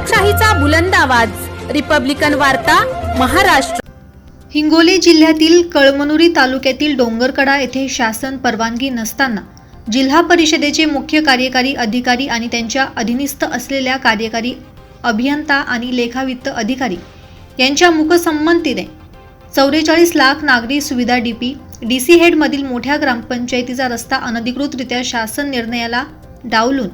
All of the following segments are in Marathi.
लोकशाहीचा बुलंद आवाज, रिपब्लिकन वार्ता, महाराष्ट्र। हिंगोली जिल्ह्यातील कळमनुरी तालुक्यातील डोंगरकडा येथे शासन परवानगी नसताना जिल्हा परिषदेचे मुख्य कार्यकारी अधिकारी आणि त्यांच्या अधीनस्थ असलेल्या कार्यकारी अभियंता आणि लेखावित्त अधिकारी यांच्या मुखसंमतीने 44 लाख नागरी सुविधा डीसी हेड मधील मोठ्या ग्रामपंचायतीचा रस्ता अनधिकृतरित्या शासन निर्णयाला डावलून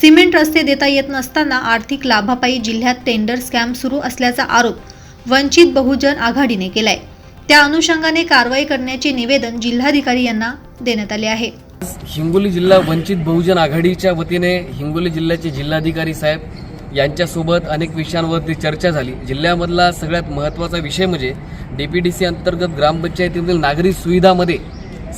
सिमेंट रस्ते देता येत नसताना आर्थिक लाभापायी जिल्ह्यात टेंडर स्कॅम सुरू असल्याचा आरोप वंचित बहुजन आघाडीने केलाय। त्या अनुषंगाने कारवाई करण्याचे निवेदन जिल्हाधिकारी यांना देण्यात आले आहे। हिंगोली जिल्हा वंचित बहुजन आघाडीच्या वतीने हिंगोली जिल्ह्याचे जिल्हाधिकारी साहेब यांच्यासोबत अनेक विषयांवरती चर्चा झाली। जिल्ह्यामधला सगळ्यात महत्त्वाचा विषय म्हणजे डीपीडीसी अंतर्गत ग्रामपंचायतीमधील नागरी सुविधामध्ये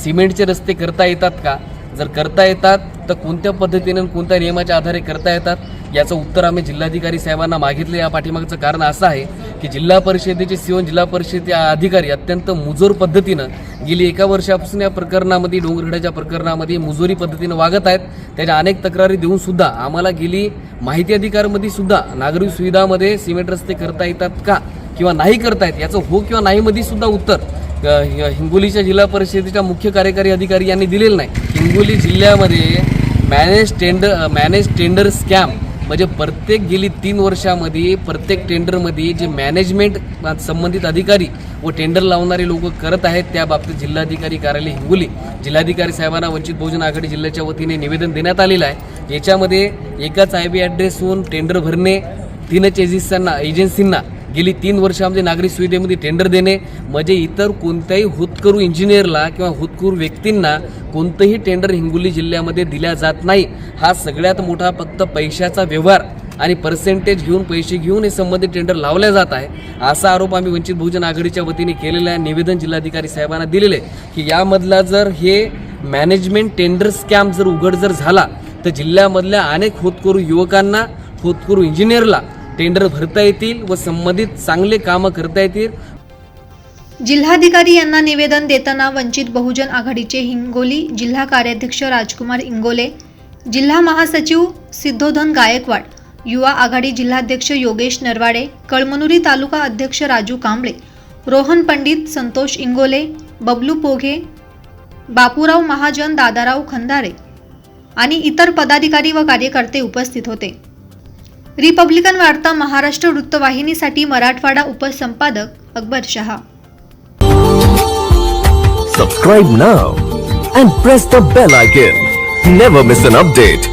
सिमेंटचे रस्ते करता येतात का, जर करता येतात तर कोणत्या पद्धतीने कोणत्या नियमाच्या आधारे करता येतात याचं उत्तर आम्ही जिल्हाधिकारी साहेबांना मागितले। या पाठीमागचं कारण असं आहे की जिल्हा परिषदेचे सीओ जिल्हा परिषद अधिकारी अत्यंत मुजोर पद्धतीनं गेली 1 वर्षापासून या प्रकरणामध्ये डोंगरकड्याच्या प्रकरणामध्ये मुजोरी पद्धतीनं वागत आहेत। त्याच्या अनेक तक्रारी देऊन सुद्धा आम्हाला गेली माहिती अधिकारमध्ये सुद्धा नागरी सुविधामध्ये सिमेंट रस्ते करता येतात का किंवा नाही करता येत याचं हो किंवा नाही मध्ये सुद्धा उत्तर हिंगोलीच्या जिल्हा परिषदेच्या मुख्य कार्यकारी अधिकारी यांनी दिलेलं नाही। हिंगोली जिल्ह्यामध्ये मॅनेज टेंडर स्कॅम म्हणजे प्रत्येक गेली 3 वर्षामध्ये प्रत्येक टेंडरमध्ये जे मॅनेजमेंट संबंधित अधिकारी व टेंडर लावणारे लोक करत आहेत त्या बाबतीत जिल्हाधिकारी कार्यालय हिंगोली जिल्हाधिकारी साहेबांना वंचित बहुजन आघाडी जिल्ह्याच्या वतीने निवेदन देण्यात आलेलं आहे। याच्यामध्ये एकाच आयबी ॲड्रेसहून टेंडर भरणे, 3 एजन्सींना गेली 3 वर्षामध्ये नागरी सुविधेमध्ये टेंडर देणे म्हणजे इतर कोणत्याही होतकरू इंजिनियरला किंवा होतकरू व्यक्तींना कोणतंही टेंडर हिंगोली जिल्ह्यामध्ये दिल्या जात नाही। हा सगळ्यात मोठा फक्त पैशाचा व्यवहार आणि पर्सेंटेज घेऊन पैसे घेऊन हे संबंधित टेंडर लावल्या जात आहे असा आरोप आम्ही वंचित बहुजन आघाडीच्या वतीने केलेला आहे। निवेदन जिल्हाधिकारी साहेबांना दिलेले की यामधला जर हे मॅनेजमेंट टेंडर स्कॅम जर उघड जर झाला तर जिल्ह्यामधल्या अनेक होतकरू युवकांना होतकरू इंजिनियरला टेंडर भरता येतील व संबंधित चांगले कामं करता येतील। जिल्हाधिकारी यांना निवेदन देताना वंचित बहुजन आघाडीचे हिंगोली जिल्हा कार्याध्यक्ष राजकुमार इंगोले, जिल्हा महासचिव सिद्धोधन गायकवाड, युवा आघाडी जिल्हाध्यक्ष योगेश नरवाडे, कळमनुरी तालुका अध्यक्ष राजू कांबळे, रोहन पंडित, संतोष इंगोले, बबलू पोघे, बापूराव महाजन, दादाराव खंदारे आणि इतर पदाधिकारी व कार्यकर्ते उपस्थित होते। रिपब्लिकन वार्ता Maharashtra वृत्तवाहिनीसाठी Marathwada उपसंपादक Akbar Shah. Subscribe now and press the bell icon. Never miss an update.